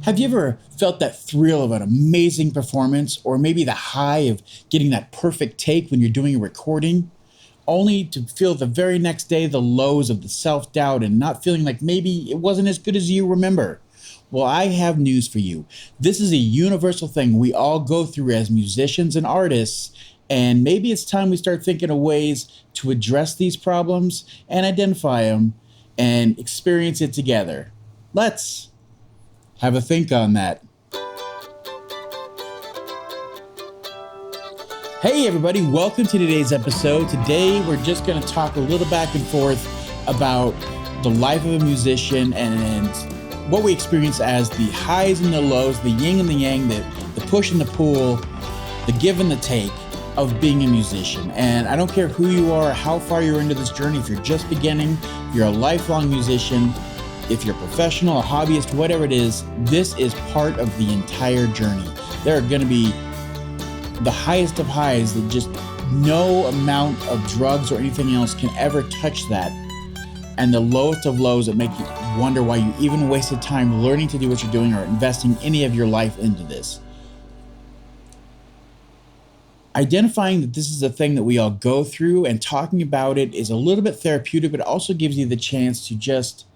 Have you ever felt that thrill of an amazing performance, or maybe the high of getting that perfect take when you're doing a recording, only to feel the very next day the lows of the self doubt and not feeling like maybe it wasn't as good as you remember? Well, I have news for you. This is a universal thing we all go through as musicians and artists, and maybe it's time we start thinking of ways to address these problems and identify them and experience it together. Let's have a think on that. Hey, everybody, welcome to today's episode. Today, we're just going to talk a little back and forth about the life of a musician and what we experience as the highs and the lows, the yin and the yang, the push and the pull, the give and the take of being a musician. And I don't care who you are, how far you're into this journey, if you're just beginning, if you're a lifelong musician, if you're a professional, a hobbyist, whatever it is, this is part of the entire journey. There are going to be the highest of highs that just no amount of drugs or anything else can ever touch that. And the lowest of lows that make you wonder why you even wasted time learning to do what you're doing or investing any of your life into this. Identifying that this is a thing that we all go through and talking about it is a little bit therapeutic, but it also gives you the chance to just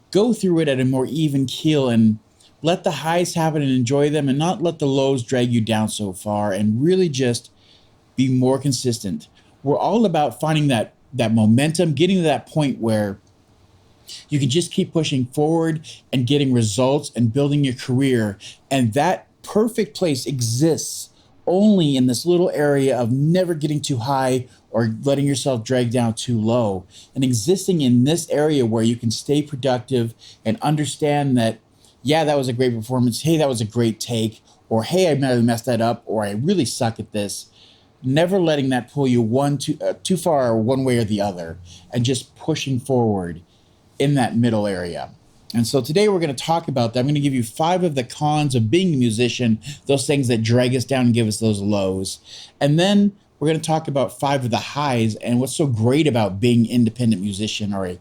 go through it at a more even keel and let the highs happen and enjoy them and not let the lows drag you down so far, and really just be more consistent. We're all about finding that momentum, getting to that point where you can just keep pushing forward and getting results and building your career. And that perfect place exists only in this little area of never getting too high or letting yourself drag down too low, and existing in this area where you can stay productive and understand that, yeah, that was a great performance. Hey, that was a great take. Or, hey, I messed that up. Or, I really suck at this. Never letting that pull you too far one way or the other, and just pushing forward in that middle area. And so today we're going to talk about that. I'm going to give you 5 of the cons of being a musician, those things that drag us down and give us those lows. And then we're going to talk about 5 of the highs and what's so great about being an independent musician, or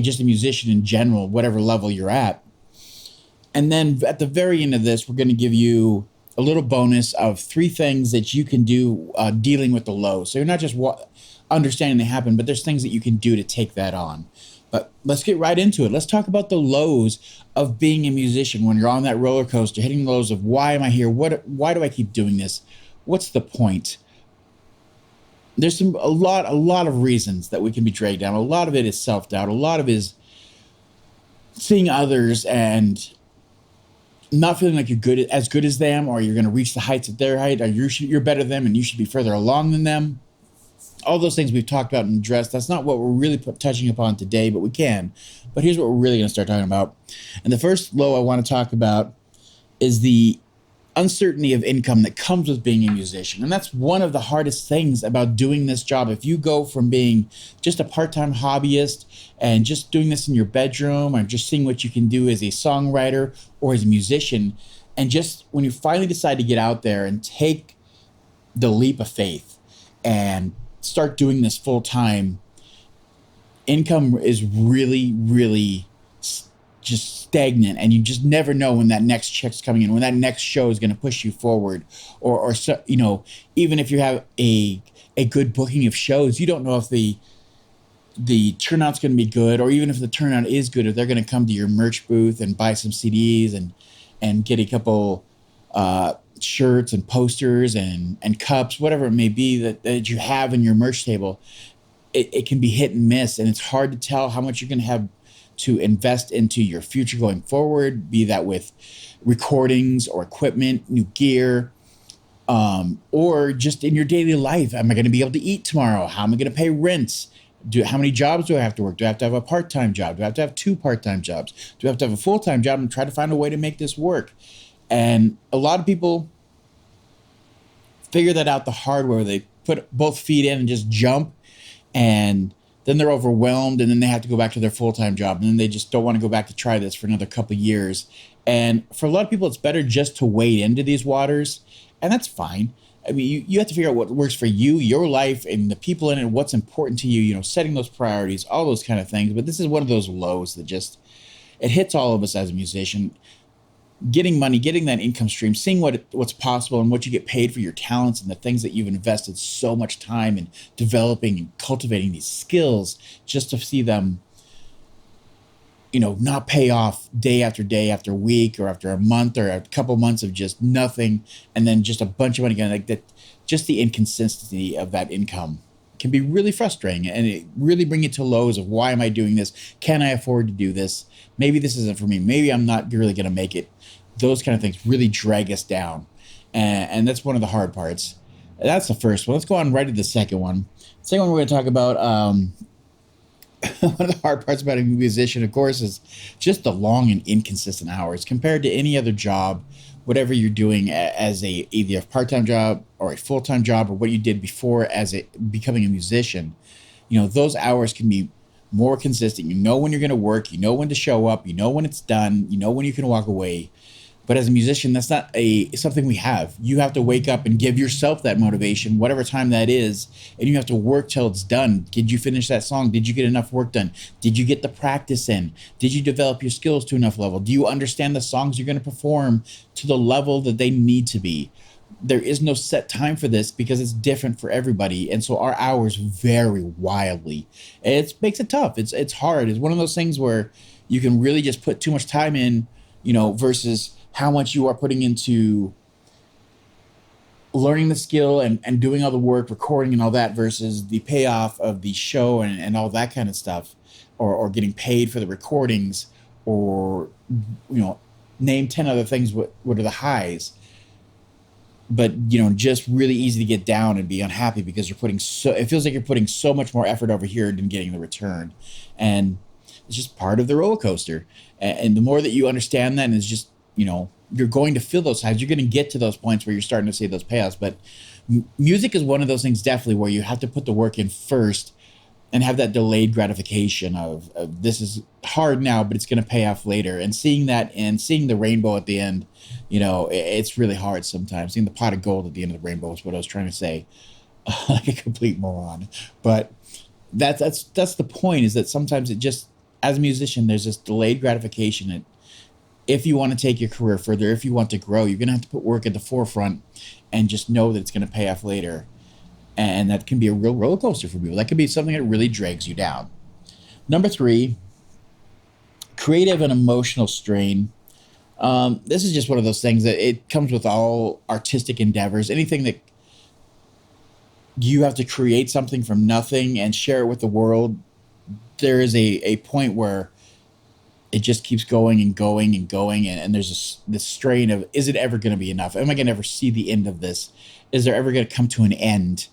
just a musician in general, whatever level you're at. And then at the very end of this, we're going to give you a little bonus of 3 things that you can do dealing with the lows. So you're not just understanding they happen, but there's things that you can do to take that on. But let's get right into it. Let's talk about the lows of being a musician when you're on that roller coaster, hitting the lows of why am I here? Why do I keep doing this? What's the point? There's a lot of reasons that we can be dragged down. A lot of it is self-doubt. A lot of it is seeing others and not feeling like you're as good as them, or you're going to reach the heights at their height, or you're better than them and you should be further along than them. All those things we've talked about and addressed. That's not what we're really touching upon today, but we can. But here's what we're really going to start talking about. And the first low I want to talk about is the uncertainty of income that comes with being a musician. And that's one of the hardest things about doing this job. If you go from being just a part-time hobbyist and just doing this in your bedroom, or just seeing what you can do as a songwriter or as a musician, and just when you finally decide to get out there and take the leap of faith and start doing this full time, income is really, really just stagnant, and you just never know when that next check's coming in, when that next show is going to push you forward, or so, even if you have a good booking of shows, you don't know if the turnout's going to be good, or even if the turnout is good, if they're going to come to your merch booth and buy some CDs and get a couple shirts and posters and cups, whatever it may be that you have in your merch table. It can be hit and miss, and it's hard to tell how much you're going to have to invest into your future going forward, be that with recordings or equipment, new gear, or just in your daily life. Am I going to be able to eat tomorrow? How am I going to pay rent? How many jobs do I have to work? Do I have to have a part-time job? Do I have to have 2 part-time jobs? Do I have to have a full-time job and try to find a way to make this work? And a lot of people figure that out the hard way, where they put both feet in and just jump, and then they're overwhelmed, and then they have to go back to their full-time job, and then they just don't want to go back to try this for another couple of years. And for a lot of people, it's better just to wade into these waters, and that's fine. I mean, you have to figure out what works for you, your life, and the people in it, what's important to you, setting those priorities, all those kind of things. But this is one of those lows that just, it hits all of us as a musician. getting money, getting that income stream, seeing what's possible and what you get paid for your talents and the things that you've invested so much time in developing and cultivating these skills, just to see them, not pay off day after day after week or after a month or a couple months of just nothing, and then just a bunch of money again, like that. Just the inconsistency of that income can be really frustrating, and it really bring it to lows of, why am I doing this? Can I afford to do this? Maybe this isn't for me. Maybe I'm not really going to make it. Those kind of things really drag us down, and that's one of the hard parts. That's the first one. Let's go on right to the second one. Second one we're going to talk about, one of the hard parts about a musician, of course, is just the long and inconsistent hours compared to any other job, whatever you're doing as either a part-time job or a full-time job, or what you did before as becoming a musician. Those hours can be more consistent. You know when you're going to work, you know when to show up, you know when it's done, you know when you can walk away. But as a musician, that's not something we have. You have to wake up and give yourself that motivation, whatever time that is, and you have to work till it's done. Did you finish that song? Did you get enough work done? Did you get the practice in? Did you develop your skills to enough level? Do you understand the songs you're going to perform to the level that they need to be? There is no set time for this because it's different for everybody, and so our hours vary wildly. It makes it tough. It's hard. It's one of those things where you can really just put too much time in, versus how much you are putting into learning the skill and doing all the work, recording and all that, versus the payoff of the show and all that kind of stuff, or getting paid for the recordings, or, name 10 other things. What are the highs? But, just really easy to get down and be unhappy because it feels like you're putting so much more effort over here than getting the return. And it's just part of the roller coaster. And the more that you understand that, and it's just, you're going to feel those highs. You're going to get to those points where you're starting to see those payoffs. But music is one of those things, definitely, where you have to put the work in first and have that delayed gratification of this is hard now, but it's going to pay off later. And seeing that and seeing the rainbow at the end, it's really hard sometimes. Seeing the pot of gold at the end of the rainbow is what I was trying to say, like a complete moron. But that's the point, is that sometimes it just, as a musician, there's this delayed gratification. If you want to take your career further, if you want to grow, you're going to have to put work at the forefront and just know that it's going to pay off later. And that can be a real roller coaster for people. That could be something that really drags you down. Number 3, creative and emotional strain. This is just one of those things that it comes with all artistic endeavors. Anything that you have to create something from nothing and share it with the world, there is a point where it just keeps going and going and going, and there's this strain of, is it ever going to be enough? Am I going to ever see the end of this? Is there ever going to come to an end?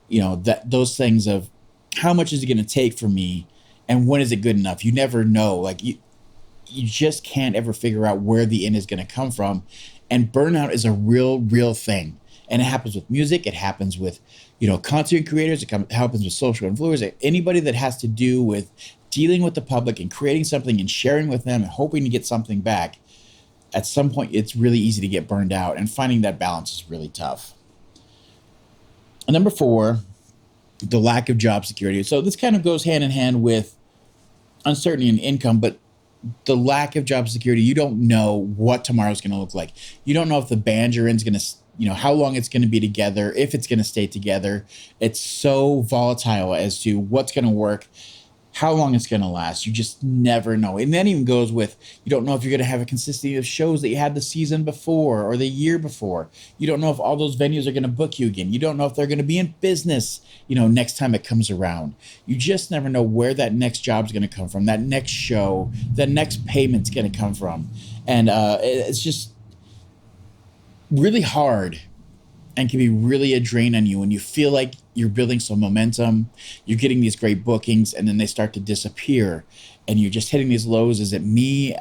That those things of, how much is it going to take for me, and when is it good enough? You never know. Like, you just can't ever figure out where the end is going to come from. And burnout is a real thing. And it happens with music. It happens with, content creators. It happens with social influencers. Anybody that has to do with dealing with the public and creating something and sharing with them and hoping to get something back. At some point, it's really easy to get burned out, and finding that balance is really tough. And number 4, the lack of job security. So this kind of goes hand in hand with uncertainty in income, but the lack of job security, you don't know what tomorrow's going to look like. You don't know if the band you're in is going to, how long it's going to be together, if it's going to stay together. It's so volatile as to what's going to work, how long it's going to last. You just never know. And that even goes with, you don't know if you're going to have a consistency of shows that you had the season before or the year before. You don't know if all those venues are going to book you again. You don't know if they're going to be in business, next time it comes around. You just never know where that next job's going to come from, that next show, that next payment's going to come from. And it's just really hard, and can be really a drain on you when you feel like you're building some momentum, you're getting these great bookings, and then they start to disappear, and you're just hitting these lows. Is it me?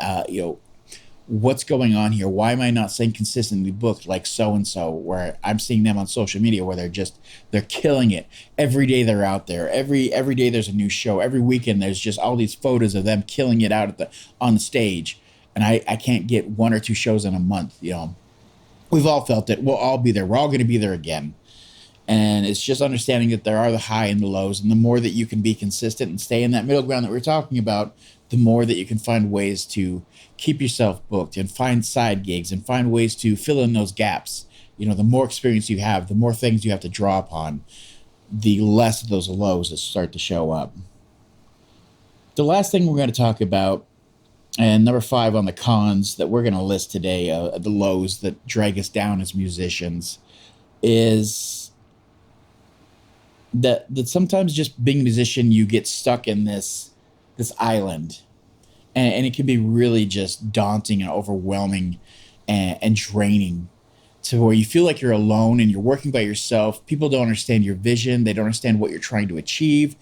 What's going on here? Why am I not staying consistently booked like so-and-so, where I'm seeing them on social media where they're killing it. Every day they're out there. Every day there's a new show. Every weekend there's just all these photos of them killing it out on the stage. And I can't get 1 or 2 shows in a month, We've all felt it. We'll all be there. We're all going to be there again. And it's just understanding that there are the high and the lows, and the more that you can be consistent and stay in that middle ground that we're talking about, the more that you can find ways to keep yourself booked and find side gigs and find ways to fill in those gaps. The more experience you have, the more things you have to draw upon, the less of those lows that start to show up. The last thing we're going to talk about, and number 5 on the cons that we're going to list today, the lows that drag us down as musicians, is that sometimes just being a musician, you get stuck in this island, and it can be really just daunting and overwhelming and draining, to where you feel like you're alone and you're working by yourself. People don't understand your vision. They don't understand what you're trying to achieve.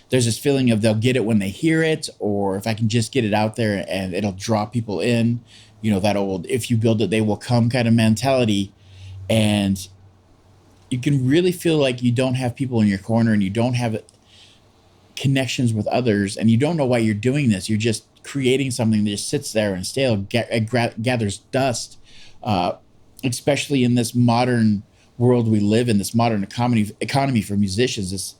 There's this feeling of they'll get it when they hear it, or if I can just get it out there and it'll draw people in. That old "if you build it, they will come" kind of mentality. And you can really feel like you don't have people in your corner, and you don't have connections with others, and you don't know why you're doing this. You're just creating something that just sits there and stale, gathers dust, especially in this modern world we live in, this modern economy for musicians.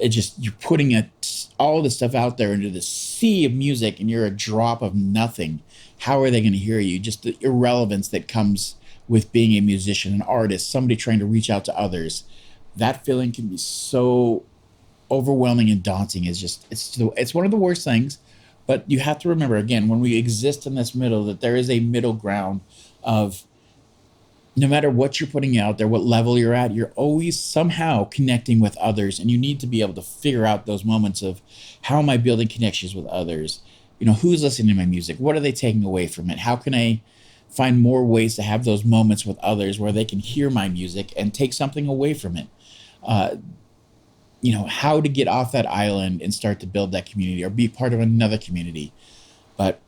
You're putting all this stuff out there into the sea of music, and you're a drop of nothing. How are they going to hear you? Just the irrelevance that comes with being a musician, an artist, somebody trying to reach out to others. That feeling can be so overwhelming and daunting. It's one of the worst things. But you have to remember, again, when we exist in this middle, that there is a middle ground of, no matter what you're putting out there, what level you're at, you're always somehow connecting with others. And you need to be able to figure out those moments of, how am I building connections with others? Who's listening to my music? What are they taking away from it? How can I find more ways to have those moments with others where they can hear my music and take something away from it? How to get off that island and start to build that community, or be part of another community. But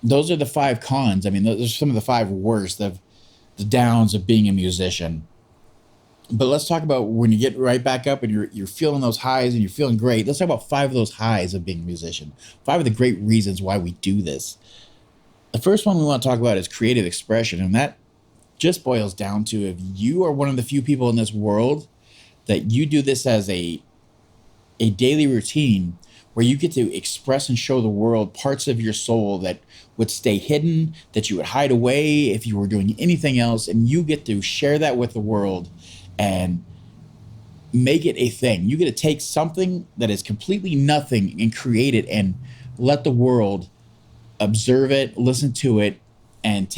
those are the 5 cons. I mean, those are some of the 5 worst of the downs of being a musician. But let's talk about when you get right back up and you're feeling those highs and you're feeling great. Let's talk about 5 of those highs of being a musician. 5 of the great reasons why we do this. The first one we want to talk about is creative expression. And that just boils down to, if you are one of the few people in this world that you do this as a daily routine, where you get to express and show the world parts of your soul that would stay hidden, that you would hide away if you were doing anything else, and you get to share that with the world and make it a thing. You get to take something that is completely nothing and create it, and let the world observe it, listen to it, and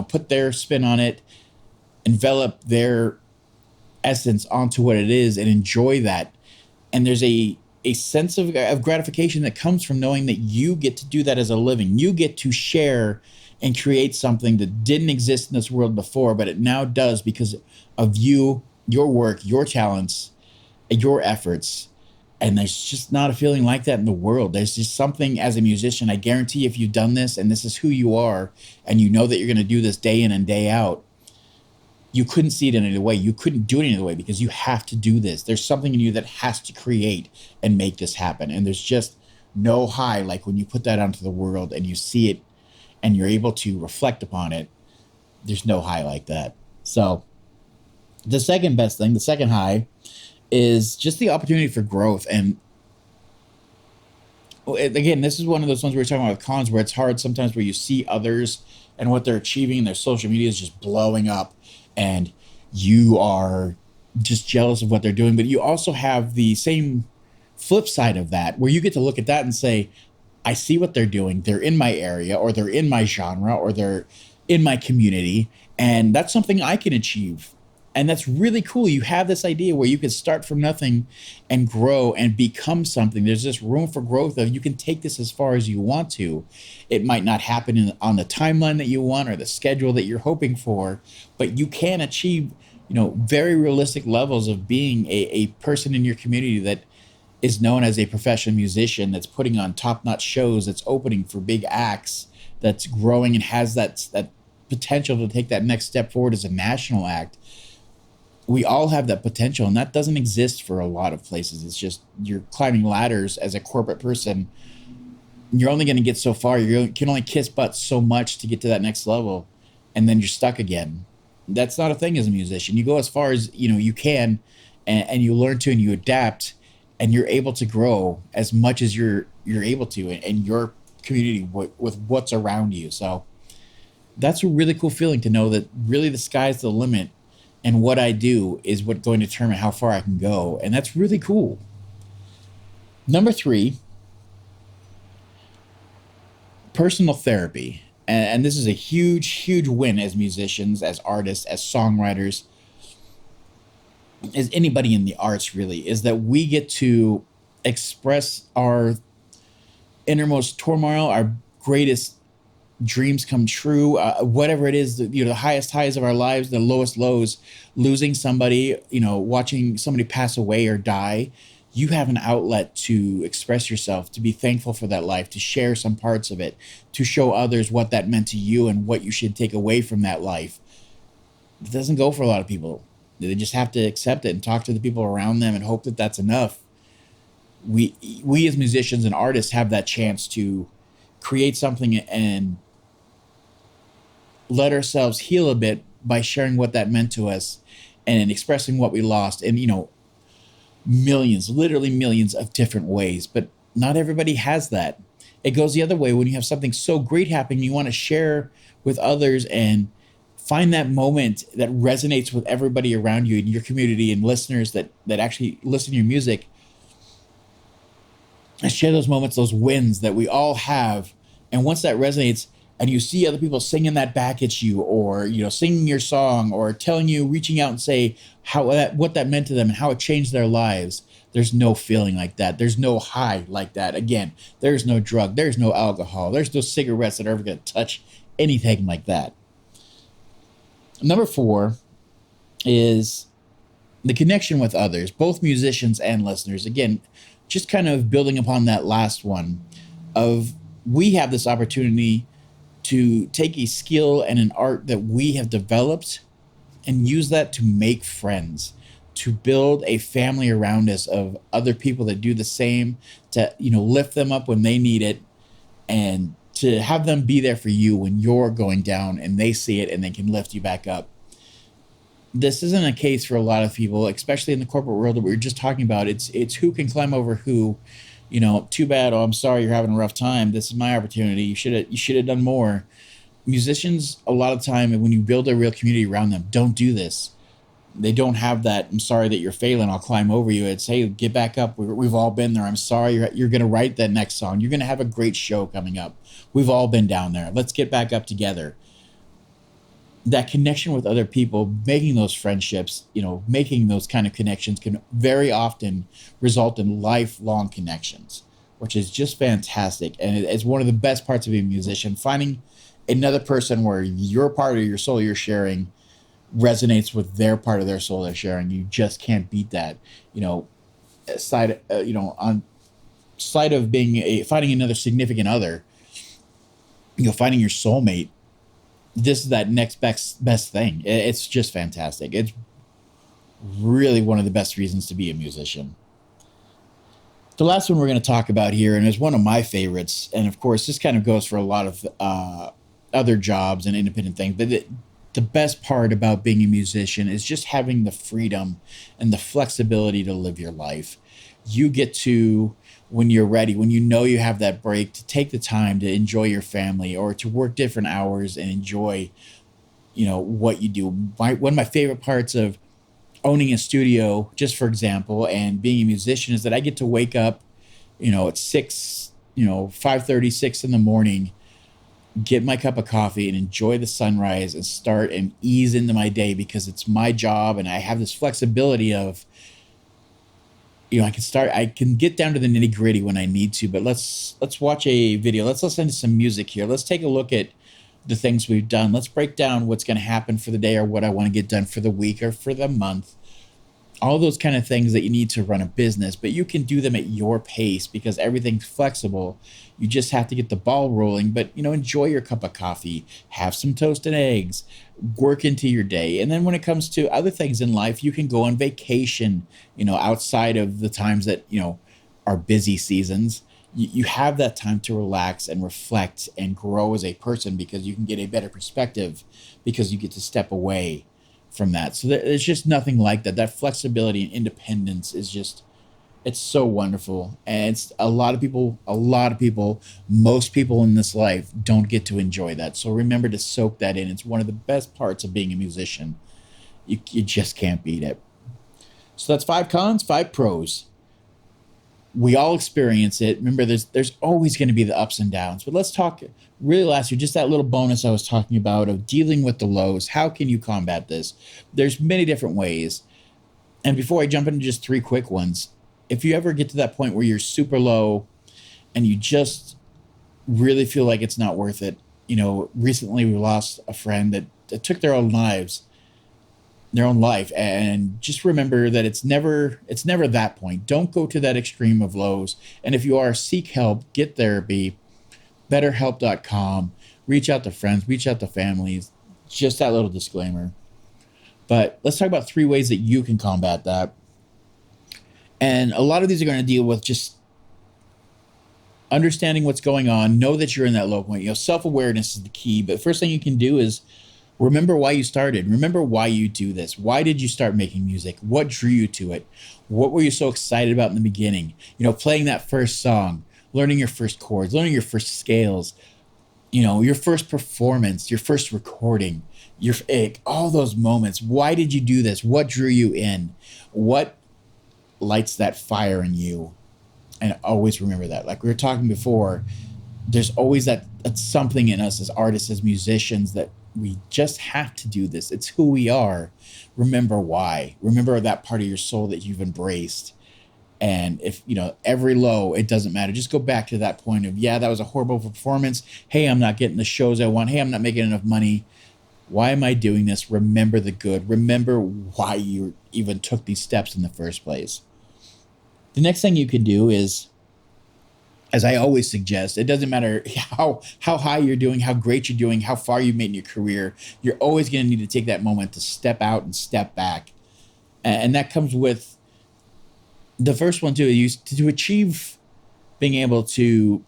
put their spin on it, envelop their essence onto what it is, and enjoy that. And there's a sense of gratification that comes from knowing that you get to do that as a living. You get to share and create something that didn't exist in this world before, but it now does because of you, your work, your talents, your efforts. And there's just not a feeling like that in the world. There's just something, as a musician, I guarantee, if you've done this and this is who you are, and you know that you're going to do this day in and day out, you couldn't see it in any other way. You couldn't do it any other way, because you have to do this. There's something in you that has to create and make this happen. And there's just no high like when you put that onto the world and you see it and you're able to reflect upon it. There's no high like that. So the second best thing, the second high, is just the opportunity for growth. And again, this is one of those ones we were talking about with cons, where it's hard sometimes, where you see others and what they're achieving, their social media is just blowing up, and you are just jealous of what they're doing. But you also have the same flip side of that, where you get to look at that and say, I see what they're doing. They're in my area, or they're in my genre, or they're in my community, and that's something I can achieve. And that's really cool. You have this idea where you can start from nothing and grow and become something. There's this room for growth of, you can take this as far as you want to. It might not happen on the timeline that you want or the schedule that you're hoping for, but you can achieve, very realistic levels of being a person in your community that is known as a professional musician, that's putting on top-notch shows, that's opening for big acts, that's growing and has that potential to take that next step forward as a national act. We all have that potential, and that doesn't exist for a lot of places. It's just, you're climbing ladders as a corporate person. You're only going to get so far. You can only kiss butt so much to get to that next level, and then you're stuck again. That's not a thing as a musician. You go as far as you can, and you learn to, and you adapt, and you're able to grow as much as you're able to in your community with what's around you. So that's a really cool feeling to know that really the sky's the limit, and what I do is what's going to determine how far I can go, and that's really cool. Number three, personal therapy. And this is a huge win as musicians, as artists, as songwriters, as anybody in the arts, really, is that we get to express our innermost turmoil, our greatest dreams come true, whatever it is, the highest highs of our lives, the lowest lows, losing somebody, watching somebody pass away or die. You have an outlet to express yourself, to be thankful for that life, to share some parts of it, to show others what that meant to you and what you should take away from that life. It doesn't go for a lot of people. They just have to accept it and talk to the people around them and hope that that's enough. We as musicians and artists have that chance to create something and let ourselves heal a bit by sharing what that meant to us and expressing what we lost, and millions, literally millions of different ways. But not everybody has that. It goes the other way when you have something so great happening, you want to share with others and find that moment that resonates with everybody around you in your community and listeners that actually listen to your music, and share those moments, those wins that we all have. And once that resonates, and you see other people singing that back at you, or singing your song, or telling you, reaching out and say what that meant to them and how it changed their lives, there's no feeling like that. There's no high like that. Again, there's no drug, there's no alcohol, there's no cigarettes that are ever going to touch anything like that. Number four is the connection with others, both musicians and listeners. Again, just kind of building upon that last one of, we have this opportunity to take a skill and an art that we have developed and use that to make friends, to build a family around us of other people that do the same, to lift them up when they need it, and to have them be there for you when you're going down and they see it and they can lift you back up. This isn't a case for a lot of people, especially in the corporate world that we were just talking about. It's who can climb over who. Too bad. Oh, I'm sorry you're having a rough time. This is my opportunity. You should have done more. Musicians, a lot of time, when you build a real community around them, don't do this. They don't have that. I'm sorry that you're failing. I'll climb over you. It's, hey, get back up. We've all been there. I'm sorry. You're going to write that next song. You're going to have a great show coming up. We've all been down there. Let's get back up together. That connection with other people, making those friendships, making those kind of connections can very often result in lifelong connections, which is just fantastic. And it's one of the best parts of being a musician, finding another person where your part of your soul you're sharing resonates with their part of their soul they're sharing. You just can't beat that. On side of finding another significant other, finding your soulmate, this is that next best thing. It's just fantastic. It's really one of the best reasons to be a musician. The last one we're going to talk about here, and is one of my favorites, and of course this kind of goes for a lot of other jobs and independent things, but the best part about being a musician is just having the freedom and the flexibility to live your life. You get to, when you're ready, when you have that break, to take the time to enjoy your family, or to work different hours and enjoy what you do. One of my favorite parts of owning a studio, just for example, and being a musician, is that I get to wake up at 6, 5:30, 6 in the morning, get my cup of coffee and enjoy the sunrise and start and ease into my day, because it's my job and I have this flexibility of, I can get down to the nitty gritty when I need to. But let's watch a video. Let's listen to some music here. Let's take a look at the things we've done. Let's break down what's going to happen for the day, or what I want to get done for the week or for the month. All those kind of things that you need to run a business, but you can do them at your pace because everything's flexible. You just have to get the ball rolling, but enjoy your cup of coffee, have some toast and eggs, work into your day. And then when it comes to other things in life, you can go on vacation, outside of the times that, are busy seasons. You have that time to relax and reflect and grow as a person, because you can get a better perspective, because you get to step away from that. So there's just nothing like that. That flexibility and independence is just, it's so wonderful. And it's a lot of people, most people in this life don't get to enjoy that. So remember to soak that in. It's one of the best parts of being a musician. You just can't beat it. So that's 5 cons, 5 pros. We all experience it. Remember, there's always going to be the ups and downs. But let's talk really last year, just that little bonus I was talking about of dealing with the lows. How can you combat this? There's many different ways. And before I jump into just 3 quick ones, if you ever get to that point where you're super low and you just really feel like it's not worth it, recently we lost a friend that took their own life, and just remember that it's never that point. Don't go to that extreme of lows. And if you are, seek help, get therapy, betterhelp.com, reach out to friends, reach out to families. Just that little disclaimer. But let's talk about 3 ways that you can combat that. And a lot of these are going to deal with just understanding what's going on. Know that you're in that low point. Self-awareness is the key. But the first thing you can do is remember why you started. Remember why you do this. Why did you start making music? What drew you to it? What were you so excited about in the beginning? Playing that first song, learning your first chords, learning your first scales, your first performance, your first recording, all those moments. Why did you do this? What drew you in? What lights that fire in you? And always remember that. Like we were talking before, there's always that something in us as artists, as musicians, that we just have to do this. It's who we are. Remember why. Remember that part of your soul that you've embraced. And if, every low, it doesn't matter. Just go back to that point of, yeah, that was a horrible performance. Hey, I'm not getting the shows I want. Hey, I'm not making enough money. Why am I doing this? Remember the good. Remember why you even took these steps in the first place. The next thing you can do is, as I always suggest, it doesn't matter how high you're doing, how great you're doing, how far you've made in your career, you're always going to need to take that moment to step out and step back. And that comes with the first one too, to achieve being able to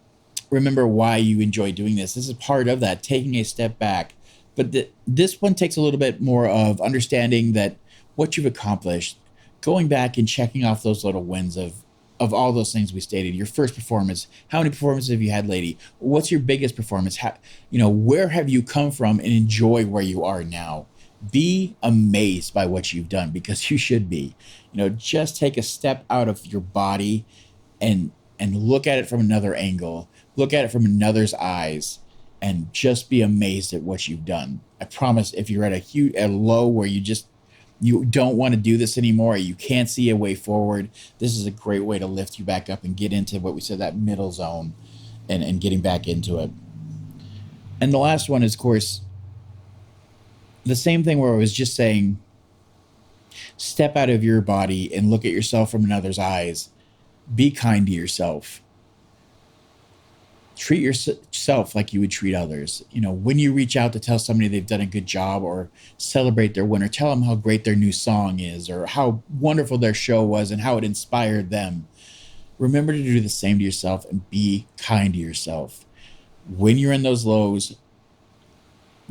remember why you enjoy doing this. This is part of that, taking a step back. But this one takes a little bit more of understanding that what you've accomplished, going back and checking off those little wins of all those things we stated. Your first performance, how many performances have you had lately? What's your biggest performance? Where have you come from, and enjoy where you are now. Be amazed by what you've done, because you should be. Just take a step out of your body and look at it from another angle. Look at it from another's eyes, and just be amazed at what you've done. I promise, if you're at a low where you don't want to do this anymore, you can't see a way forward, this is a great way to lift you back up and get into what we said, that middle zone, and getting back into it. And the last one is, of course, the same thing where I was just saying, step out of your body and look at yourself from another's eyes. Be kind to yourself. Treat yourself like you would treat others. When you reach out to tell somebody they've done a good job, or celebrate their win, or tell them how great their new song is, or how wonderful their show was and how it inspired them, remember to do the same to yourself and be kind to yourself. When you're in those lows,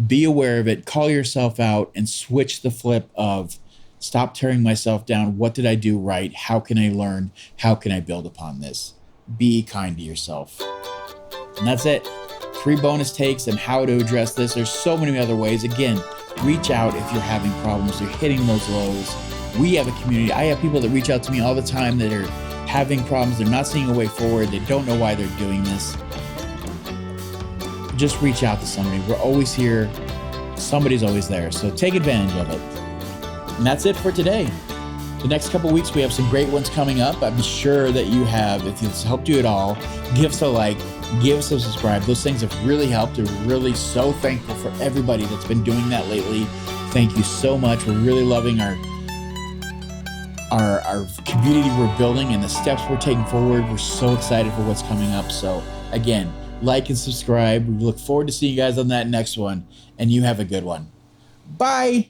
be aware of it, call yourself out, and switch the flip of, stop tearing myself down. What did I do right? How can I learn? How can I build upon this? Be kind to yourself. And that's it. 3 bonus takes on how to address this. There's so many other ways. Again, reach out if you're having problems, you're hitting those lows. We have a community. I have people that reach out to me all the time that are having problems. They're not seeing a way forward. They don't know why they're doing this. Just reach out to somebody. We're always here. Somebody's always there. So take advantage of it. And that's it for today. The next couple of weeks, we have some great ones coming up. I'm sure that you have. If it's helped you at all, give us a like, give us a subscribe. Those things have really helped. We're really so thankful for everybody that's been doing that lately. Thank you so much. We're really loving our community we're building and the steps we're taking forward. We're so excited for what's coming up. So again, like and subscribe. We look forward to seeing you guys on that next one, and you have a good one. Bye.